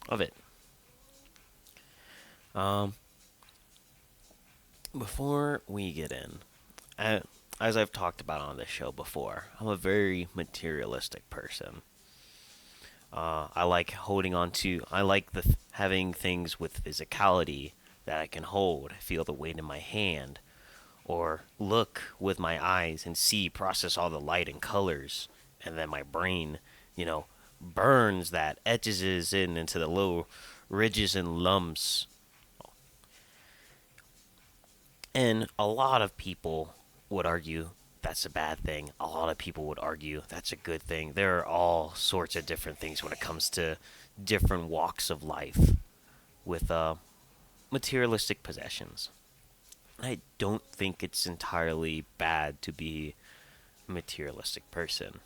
of it. Um, Before we get in, I, as I've talked about on this show before, I'm a very materialistic person. I like holding on to. I like having things with physicality that I can hold, feel the weight in my hand, or look with my eyes and see, process all the light and colors, and then my brain, you know, burns that, etches it in into the little ridges and lumps. And a lot of people would argue that's a bad thing. A lot of people would argue that's a good thing. There are all sorts of different things when it comes to different walks of life with materialistic possessions. I don't think it's entirely bad to be a materialistic person.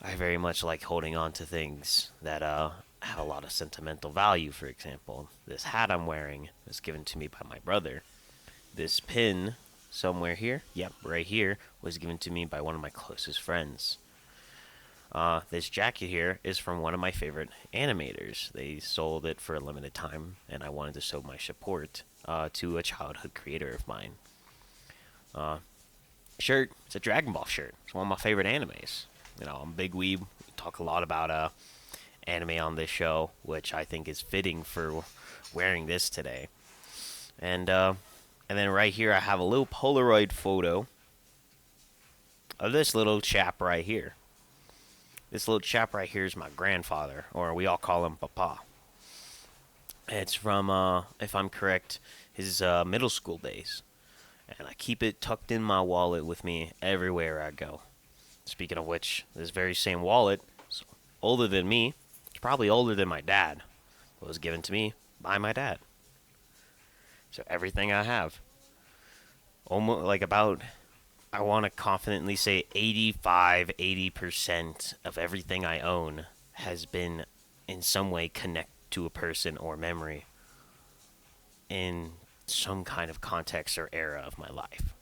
I very much like holding on to things that have a lot of sentimental value. For example, this hat I'm wearing was given to me by my brother. This pin somewhere here, yep, right here, was given to me by one of my closest friends. This jacket here is from one of my favorite animators. They sold it for a limited time, and I wanted to show my support to a childhood creator of mine. Uh, Shirt, it's a Dragon Ball shirt. It's one of my favorite animes. You know, I'm a big weeb. We talk a lot about anime on this show, which I think is fitting for wearing this today. And then right here, I have a little Polaroid photo of this little chap right here. This little chap right here is my grandfather, or we all call him Papa. It's from, if I'm correct, his middle school days. And I keep it tucked in my wallet with me everywhere I go. Speaking of which, this very same wallet is older than me. It's probably older than my dad. It was given to me by my dad. So everything I have, almost like about, I want to confidently say 80% of everything I own has been in some way connected to a person or memory in some kind of context or era of my life.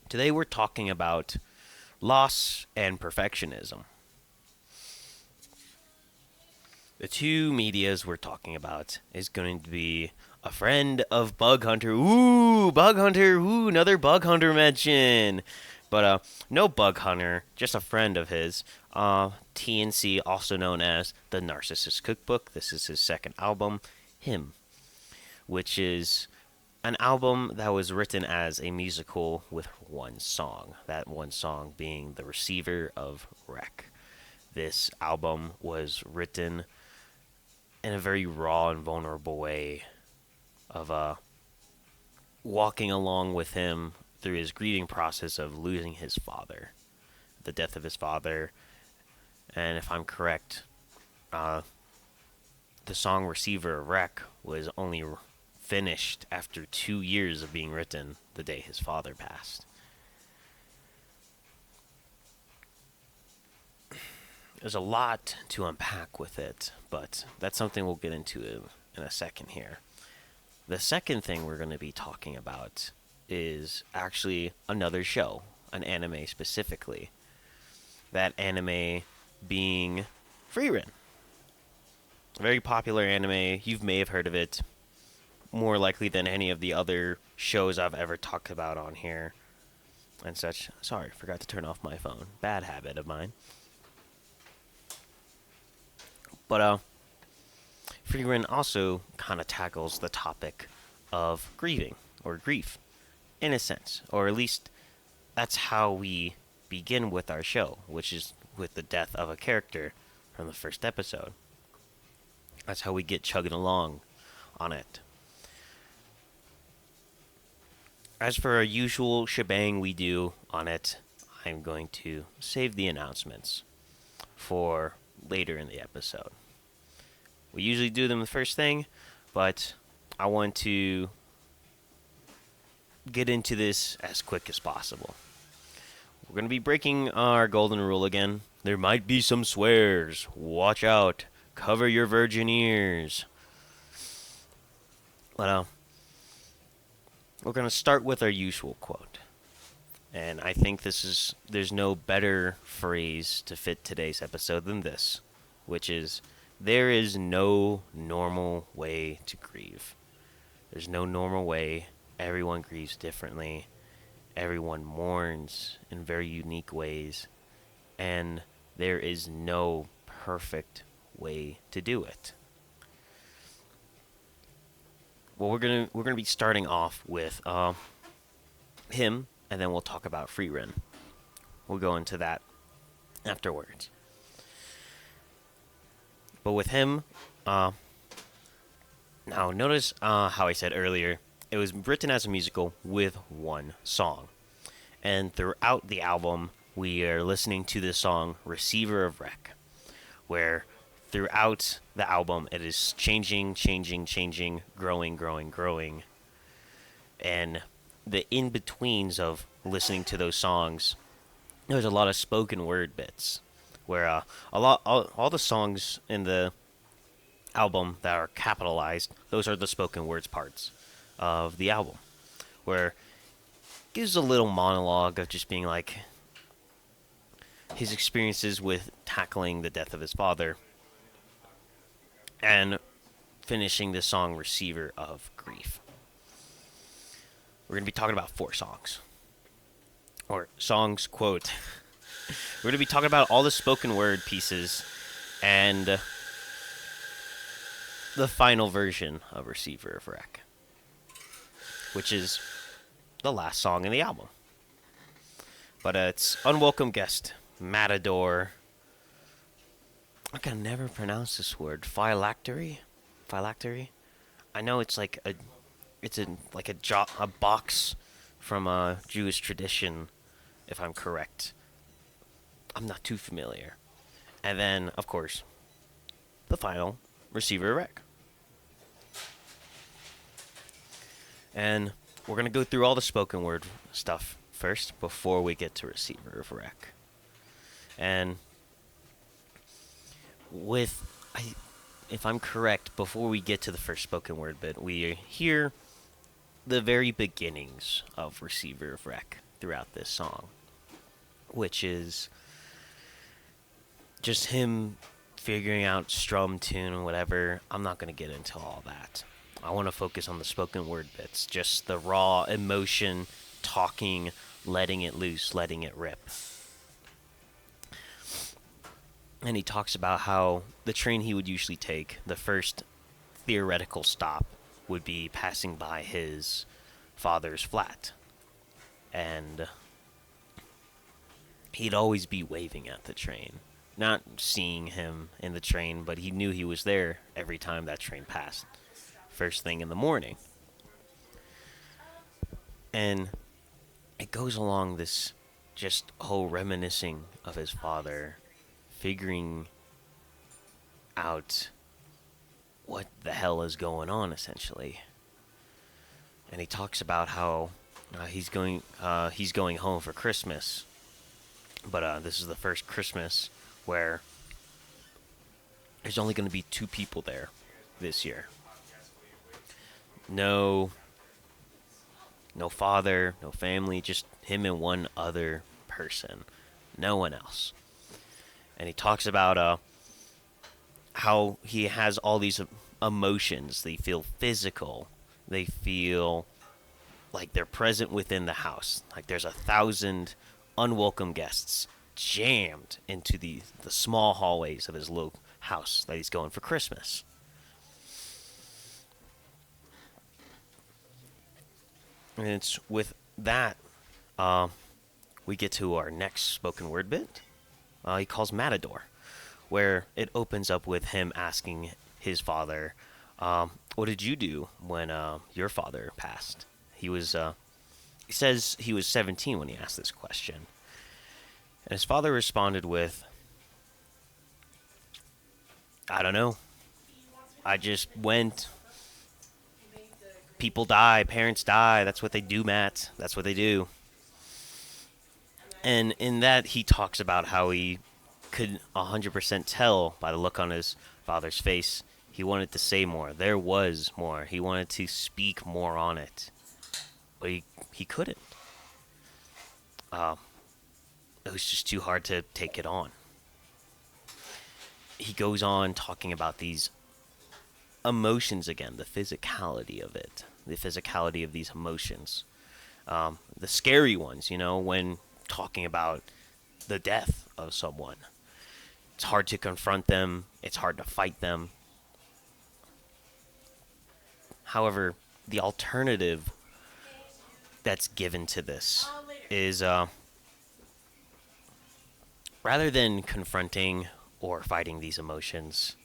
Today we're talking about loss and perfectionism. The two medias we're talking about is going to be a friend of Bug Hunter. Ooh, Bug Hunter. Ooh, another Bug Hunter mention. But no Bug Hunter, just a friend of his. TNC, also known as the Narcissist Cookbook. This is his second album, Him, which is an album that was written as a musical with one song. That one song being The Receiver of Wreck. This album was written in a very raw and vulnerable way of walking along with him through his grieving process of losing his father, the death of his father. And if I'm correct, the song Receiver of Wreck was only finished after 2 years of being written the day his father passed. There's a lot to unpack with it, but that's something we'll get into in a second here. The second thing we're going to be talking about is actually another show, an anime specifically. That anime being Frieren. A very popular anime. You may have heard of it more likely than any of the other shows I've ever talked about on here and such. Sorry, forgot to turn off my phone. Bad habit of mine. But Frieren also kind of tackles the topic of grieving or grief, in a sense, or at least that's how we begin with our show, which is with the death of a character from the first episode. That's how we get chugging along on it. As for our usual shebang we do on it, I'm going to save the announcements for later in the episode. We usually do them the first thing, but I want to get into this as quick as possible. We're going to be breaking our golden rule again. There might be some swears. Watch out. Cover your virgin ears. But we're going to start with our usual quote. And I think there's no better phrase to fit today's episode than this. which is there is no normal way to grieve. There's no normal way. Everyone grieves differently. Everyone mourns in very unique ways. And there is no perfect way to do it. Well, we're gonna be starting off with him, and then we'll talk about Frieren. We'll go into that afterwards. But with him, now notice how I said earlier, it was written as a musical with one song. And throughout the album, we are listening to the song Receiver of Wreck, where throughout the album it is changing, growing. And the in-betweens of listening to those songs, there's a lot of spoken word bits where all the songs in the album that are capitalized, those are the spoken words parts of the album, where it gives a little monologue of just being like his experiences with tackling the death of his father and finishing the song Receiver of Grief. We're going to be talking about 4 songs. Or songs, quote. We're going to be talking about all the spoken word pieces and the final version of Receiver of Wreck, which is the last song in the album. But it's Unwelcome Guest, Matador. I can never pronounce this word. Phylactery? Phylactery? I know it's like a box from a Jewish tradition, if I'm correct. I'm not too familiar. And then, of course, the final Receiver of Wreck. And we're going to go through all the spoken word stuff first before we get to Receiver of Wreck. And if I'm correct, before we get to the first spoken word bit, we hear the very beginnings of Receiver of Wreck throughout this song, which is just him figuring out strum tune and whatever. I'm not going to get into all that. I want to focus on the spoken word bits, just the raw emotion, talking, letting it loose, letting it rip. And he talks about how the train he would usually take, the first theoretical stop, would be passing by his father's flat. And he'd always be waving at the train. Not seeing him in the train, but he knew he was there every time that train passed. First thing in the morning. And it goes along this just whole reminiscing of his father, figuring out what the hell is going on, essentially. And he talks about how he's going home for Christmas, but this is the first Christmas where there's only going to be 2 people there this year. No father, no family, just him and one other person. No one else. And he talks about how he has all these emotions. They feel physical. They feel like they're present within the house. Like there's 1,000 unwelcome guests jammed into the small hallways of his little house that he's going for Christmas. And it's with that, we get to our next spoken word bit. He calls Matador, where it opens up with him asking his father, what did you do when your father passed? He says he was 17 when he asked this question. And his father responded with, I don't know. I just went. People die, parents die. That's what they do, Matt. That's what they do. And in that, he talks about how he could 100% tell by the look on his father's face. He wanted to say more. There was more. He wanted to speak more on it. But he couldn't. It was just too hard to take it on. he goes on talking about these emotions again, the physicality of it, the physicality of these emotions, the scary ones. When talking about the death of someone, it's hard to confront them. It's hard to fight them. However, the alternative that's given to this is rather than confronting or fighting these emotions,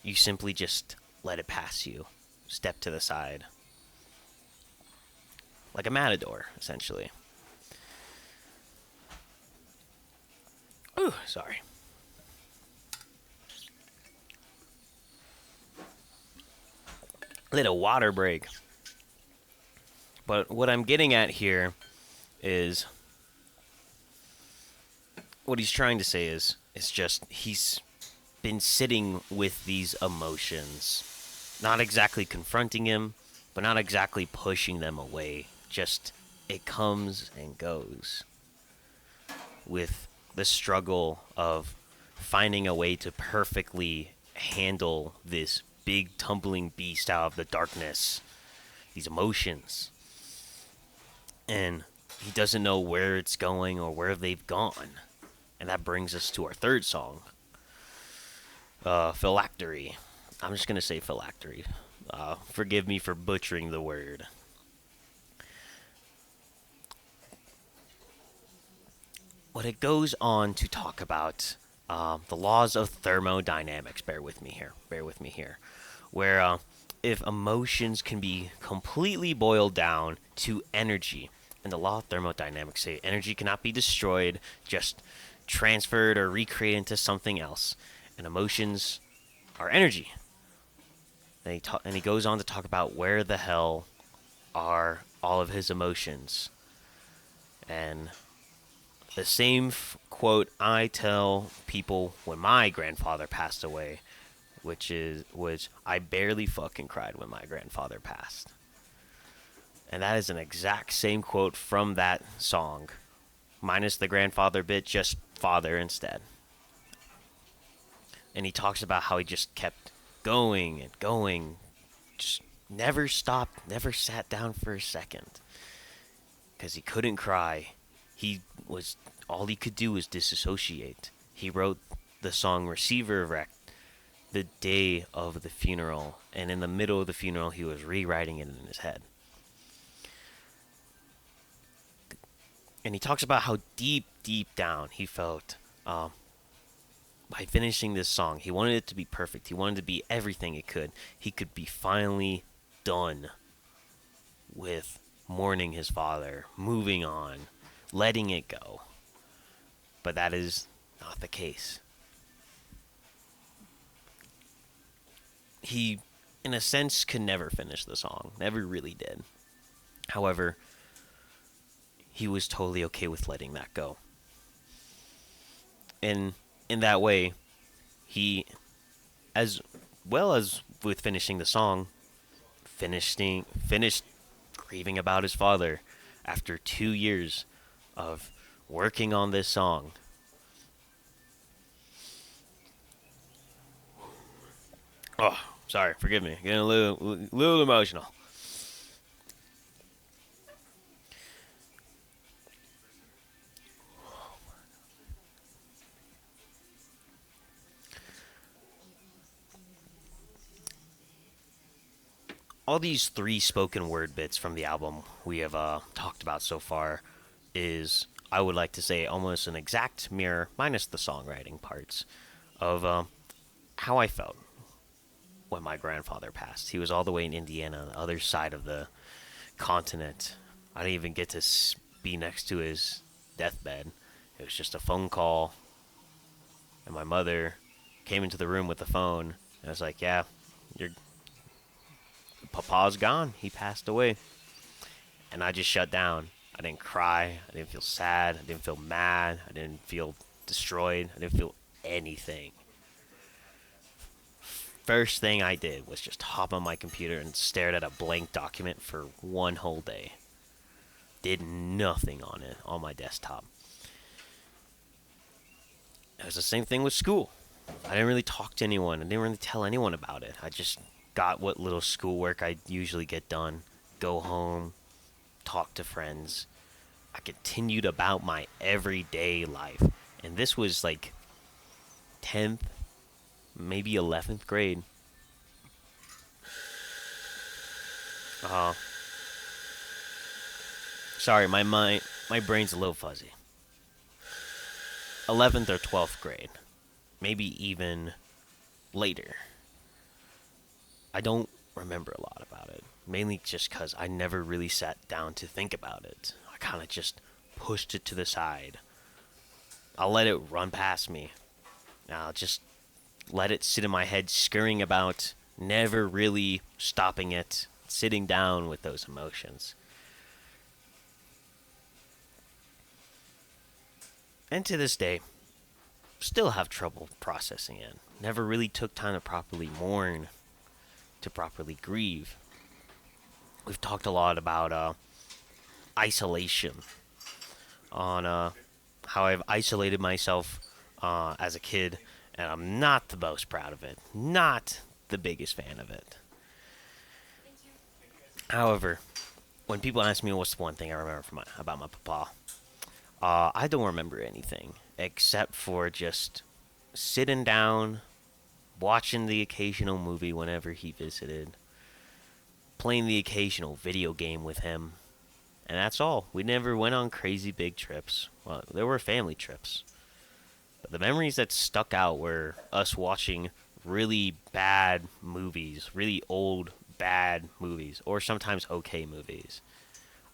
you simply just let it pass you. Step to the side. Like a matador, essentially. Ooh, sorry. Little water break. But what I'm getting at here is what he's trying to say is it's just he's been sitting with these emotions, not exactly confronting him, but not exactly pushing them away. Just it comes and goes with the struggle of finding a way to perfectly handle this big tumbling beast out of the darkness, these emotions. And he doesn't know where it's going or where they've gone. And that brings us to our third song, phylactery. I'm just going to say phylactery. Forgive me for butchering the word. What it goes on to talk about the laws of thermodynamics. Bear with me here. Where if emotions can be completely boiled down to energy, and the law of thermodynamics say energy cannot be destroyed, just transferred or recreated into something else. And emotions are energy. And he goes on to talk about where the hell are all of his emotions. And the same quote I tell people when my grandfather passed away, which I barely fucking cried when my grandfather passed. And that is an exact same quote from that song, minus the grandfather bit, just father instead. And he talks about how he just kept going and going, just never stopped, never sat down for a second, because he couldn't cry. All he could do was disassociate. He wrote the song Receiver Wrecked the day of the funeral, and in the middle of the funeral he was rewriting it in his head. And he talks about how deep down he felt by finishing this song. He wanted it to be perfect. He wanted it to be everything it could. He could be finally done with mourning his father, moving on, letting it go. But that is not the case. He, in a sense, could never finish the song. Never really did. However, he was totally okay with letting that go. And in that way, he, as well as with finishing the song, finished grieving about his father after 2 years of working on this song. Oh, sorry, forgive me. Getting a little emotional. All these 3 spoken word bits from the album we have talked about so far is, I would like to say, almost an exact mirror, minus the songwriting parts, of how I felt when my grandfather passed. He was all the way in Indiana, on the other side of the continent. I didn't even get to be next to his deathbed. It was just a phone call, and my mother came into the room with the phone, and I was like, yeah, your Papa's gone. He passed away. And I just shut down. I didn't cry. I didn't feel sad. I didn't feel mad. I didn't feel destroyed. I didn't feel anything. First thing I did was just hop on my computer and stared at a blank document for one whole day. Did nothing on it, on my desktop. It was the same thing with school. I didn't really talk to anyone. I didn't really tell anyone about it. I just got what little schoolwork I usually get done, go home, talk to friends. I continued about my everyday life. And this was like 10th, maybe 11th grade. Uh, Sorry, my brain's a little fuzzy. 11th or 12th grade. Maybe even later. I don't remember a lot about it. Mainly just because I never really sat down to think about it. I kind of just pushed it to the side. I'll let it run past me. I'll just let it sit in my head, scurrying about, never really stopping it, sitting down with those emotions. And to this day, still have trouble processing it. Never really took time to properly mourn, to properly grieve. We've talked a lot about isolation, on how I've isolated myself as a kid, and I'm not the most proud of it. Not the biggest fan of it. However, when people ask me what's the one thing I remember about my papa, I don't remember anything except for just sitting down, watching the occasional movie whenever he visited, playing the occasional video game with him, and that's all. We never went on crazy big trips. Well, there were family trips. But the memories that stuck out were us watching really bad movies, really old, bad movies, or sometimes okay movies.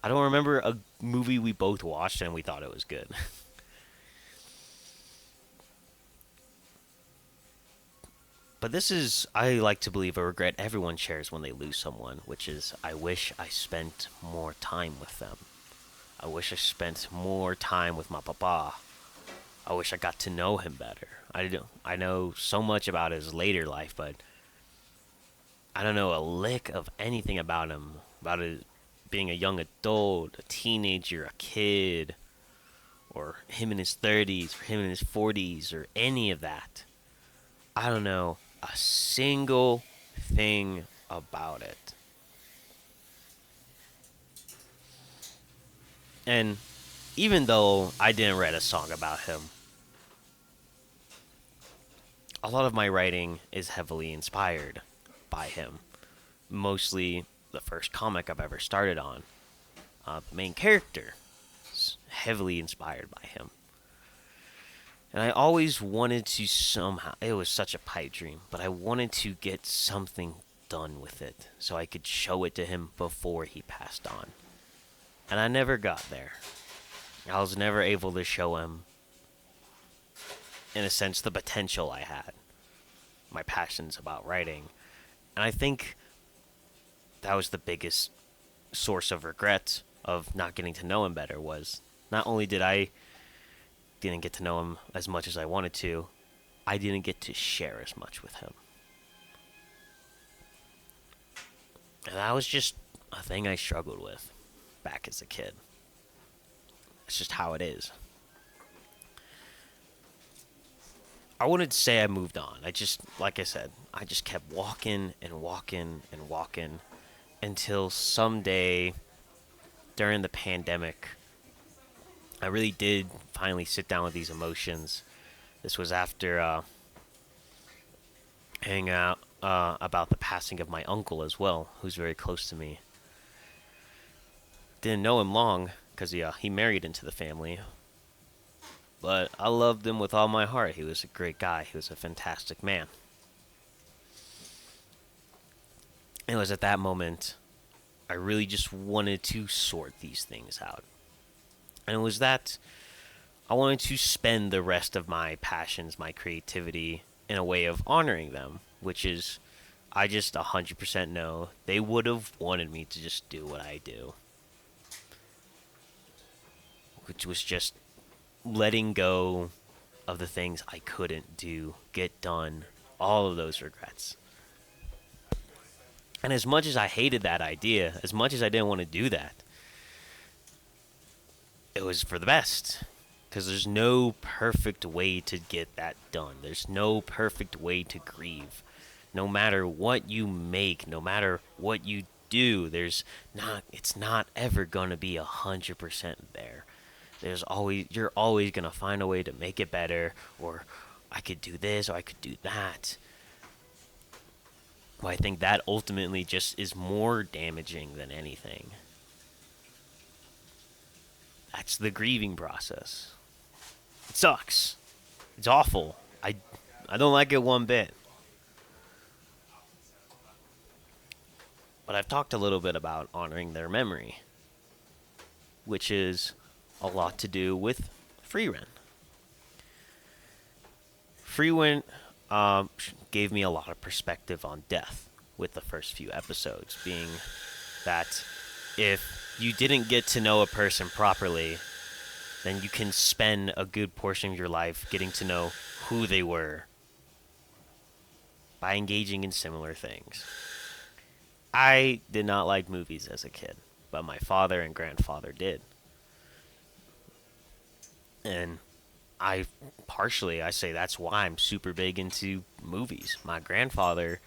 I don't remember a movie we both watched and we thought it was good. But this is, I like to believe, a regret everyone shares when they lose someone, which is, I wish I spent more time with them. I wish I spent more time with my papa. I wish I got to know him better. I know so much about his later life, but I don't know a lick of anything about him. About it being a young adult, a teenager, a kid, or him in his 30s, or him in his 40s, or any of that. I don't know a single thing about it. And even though I didn't write a song about him, a lot of my writing is heavily inspired by him. Mostly the first comic I've ever started on. The main character is heavily inspired by him. And I always wanted to somehow, it was such a pipe dream, but I wanted to get something done with it so I could show it to him before he passed on. And I never got there. I was never able to show him, in a sense, the potential I had, my passions about writing. And I think that was the biggest source of regret of not getting to know him better, was not only didn't get to know him as much as I wanted to, I didn't get to share as much with him. And that was just a thing I struggled with back as a kid. It's just how it is. I wouldn't say I moved on. Like I said, I just kept walking and walking and walking until someday during the pandemic, I really did finally sit down with these emotions. This was after hanging out about the passing of my uncle as well, who's very close to me. Didn't know him long because he married into the family. But I loved him with all my heart. He was a great guy. He was a fantastic man. It was at that moment I really just wanted to sort these things out. And it was that I wanted to spend the rest of my passions, my creativity, in a way of honoring them, which is, I just 100% know they would have wanted me to just do what I do. Which was just letting go of the things I couldn't do, get done, all of those regrets. And as much as I hated that idea, as much as I didn't want to do that, it was for the best. because there's no perfect way to get that done. There's no perfect way to grieve. No matter what you make, no matter what you do, it's not ever gonna be 100% there. You're always gonna find a way to make it better, or I could do this, or I could do that. Well, I think that ultimately just is more damaging than anything. That's the grieving process. It sucks. It's awful. I don't like it one bit. But I've talked a little bit about honoring their memory, which is a lot to do with Frieren. Frieren gave me a lot of perspective on death with the first few episodes, being that if you didn't get to know a person properly, then you can spend a good portion of your life getting to know who they were by engaging in similar things. I did not like movies as a kid, but my father and grandfather did. And I say that's why I'm super big into movies. My grandfather,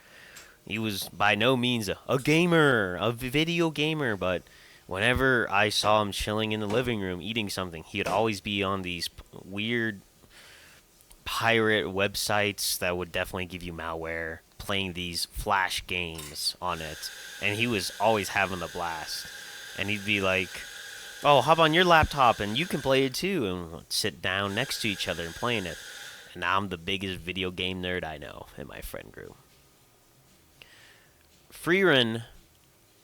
he was by no means a gamer, a video gamer, but whenever I saw him chilling in the living room eating something, he would always be on these weird pirate websites that would definitely give you malware, playing these flash games on it, and he was always having a blast. And he'd be like, "Oh, hop on your laptop and you can play it too," and we'd sit down next to each other and playing it. And now I'm the biggest video game nerd I know in my friend group. Frieren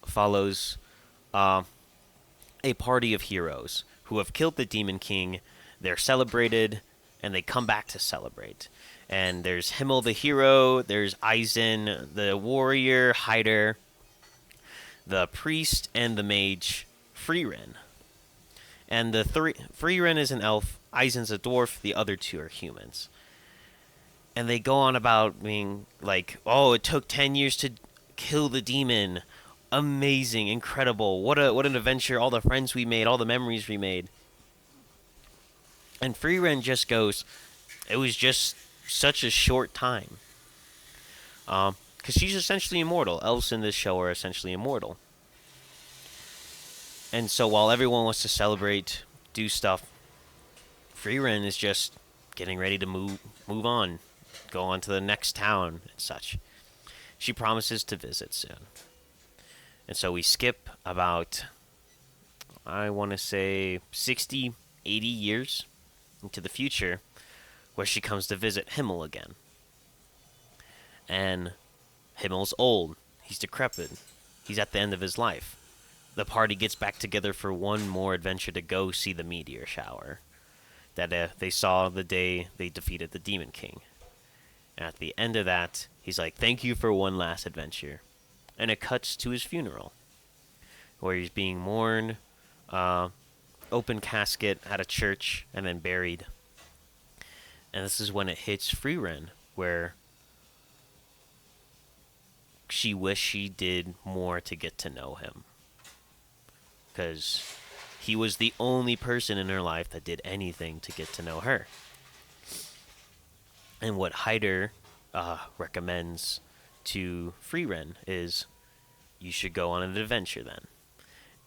follows a party of heroes who have killed the Demon King. They're celebrated, and they come back to celebrate. And there's Himmel the hero, there's Eisen the warrior, Hyder, the priest, and the mage, Frieren. And Frieren is an elf, Eisen's a dwarf, the other two are humans. And they go on about being like, "Oh, it took 10 years to kill the demon. Amazing, incredible. What an adventure, all the friends we made, all the memories we made." And Frieren just goes, "It was just such a short time." Because she's essentially immortal. Elves in this show are essentially immortal. And so while everyone wants to celebrate, do stuff, Frieren is just getting ready to move on, go on to the next town and such. She promises to visit soon. And so we skip about, I want to say, 60, 80 years into the future, where she comes to visit Himmel again. And Himmel's old. He's decrepit. He's at the end of his life. The party gets back together for one more adventure to go see the meteor shower that they saw the day they defeated the Demon King. And at the end of that, he's like, "Thank you for one last adventure." And it cuts to his funeral, where he's being mourned, open casket at a church, and then buried. And this is when it hits Frieren, where she wished she did more to get to know him. Because he was the only person in her life that did anything to get to know her. And what Hyder recommends to Frieren is, you should go on an adventure then.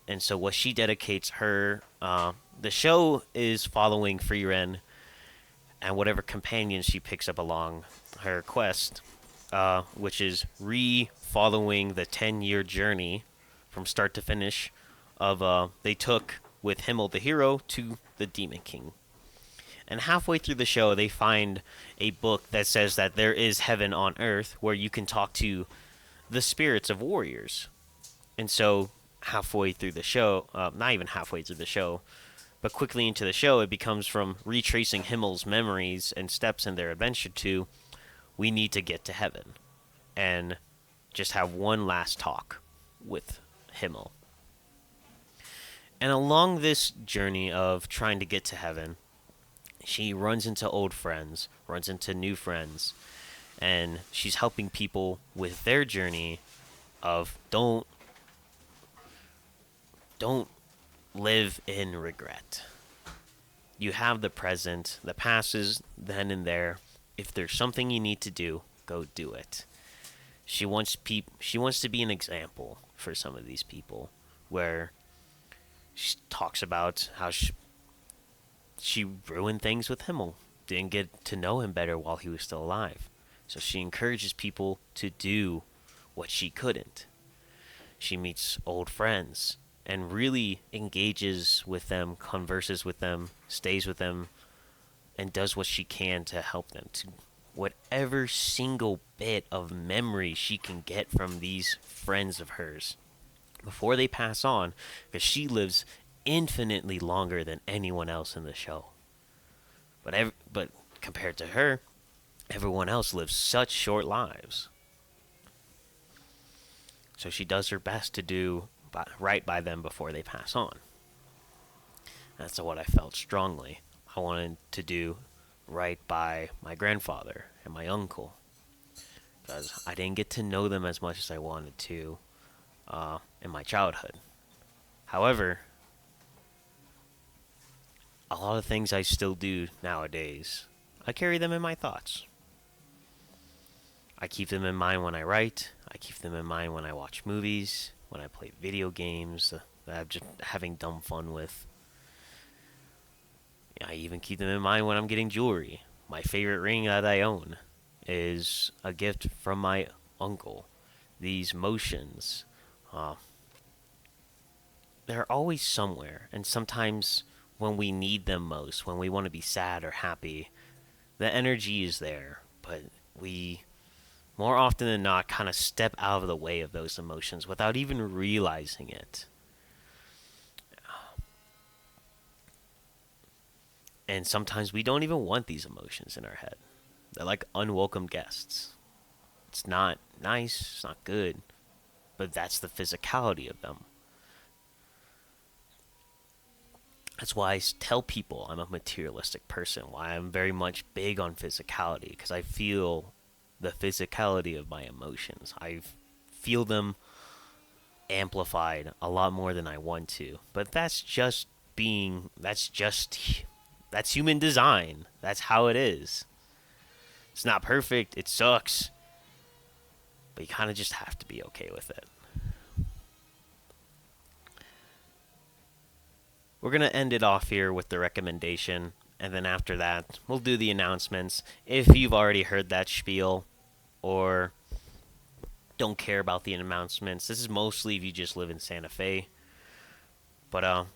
And so what she dedicates her... the show is following Frieren and whatever companion she picks up along her quest, which is re-following the 10-year journey from start to finish of they took with Himmel the hero to the Demon King. And halfway through the show, they find a book that says that there is heaven on earth where you can talk to the spirits of warriors. And so halfway through the show, not even halfway through the show, but quickly into the show, it becomes from retracing Himmel's memories and steps in their adventure to, we need to get to heaven and just have one last talk with Himmel. And along this journey of trying to get to heaven, she runs into old friends, runs into new friends, and she's helping people with their journey of don't live in regret. You have the present. The past is then and there. If there's something you need to do, go do it. She wants to be an example for some of these people, where she talks about how she ruined things with Himmel, didn't get to know him better while he was still alive. So she encourages people to do what she couldn't. She meets old friends and really engages with them, converses with them, stays with them, and does what she can to help them, to whatever single bit of memory she can get from these friends of hers before they pass on, because she lives infinitely longer than anyone else in the show. But compared to her, everyone else lives such short lives. So she does her best to do right by them before they pass on. That's what I felt strongly. I wanted to do right by my grandfather and my uncle, because I didn't get to know them as much as I wanted to in my childhood. However, a lot of things I still do nowadays, I carry them in my thoughts. I keep them in mind when I write. I keep them in mind when I watch movies, when I play video games that I'm just having dumb fun with. I even keep them in mind when I'm getting jewelry. My favorite ring that I own is a gift from my uncle. These motions, they're always somewhere, and sometimes when we need them most, when we want to be sad or happy, the energy is there, but we, more often than not, kind of step out of the way of those emotions without even realizing it. And sometimes we don't even want these emotions in our head. They're like unwelcome guests. It's not nice, it's not good, but that's the physicality of them. That's why I tell people I'm a materialistic person, why I'm very much big on physicality, because I feel the physicality of my emotions. I feel them amplified a lot more than I want to. But that's human design. That's how it is. It's not perfect, it sucks, but you kind of just have to be okay with it. We're going to end it off here with the recommendation, and then after that, we'll do the announcements. If you've already heard that spiel or don't care about the announcements, this is mostly if you just live in Santa Fe. But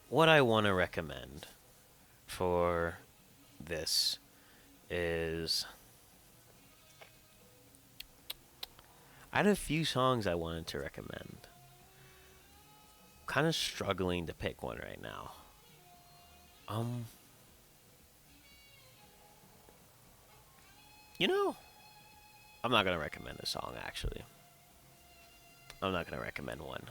what I want to recommend for this is, I had a few songs I wanted to recommend. Kind of struggling to pick one right now. You know, I'm not gonna recommend a song actually. I'm not gonna recommend one.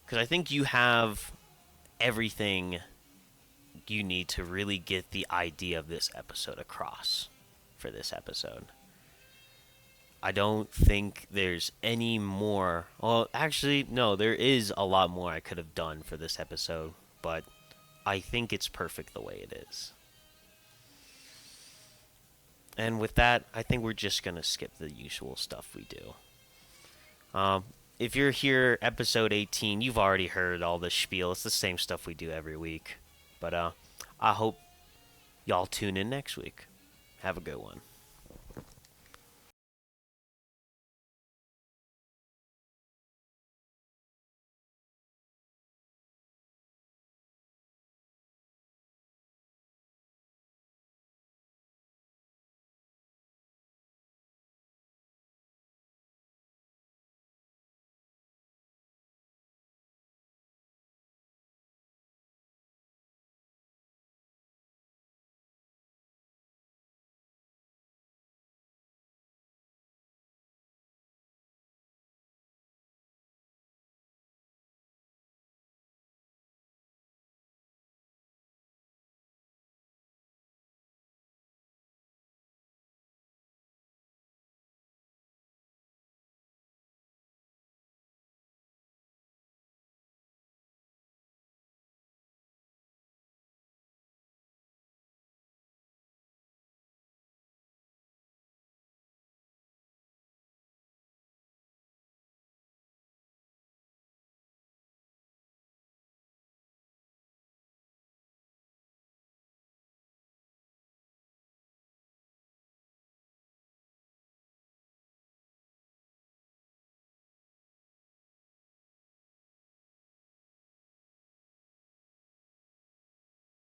Because I think you have everything you need to really get the idea of this episode across for this episode. I don't think there's any more. Well, actually, no, there is a lot more I could have done for this episode, but I think it's perfect the way it is. And with that, I think we're just going to skip the usual stuff we do. If you're here, episode 18, you've already heard all the spiel. It's the same stuff we do every week. But I hope y'all tune in next week. Have a good one.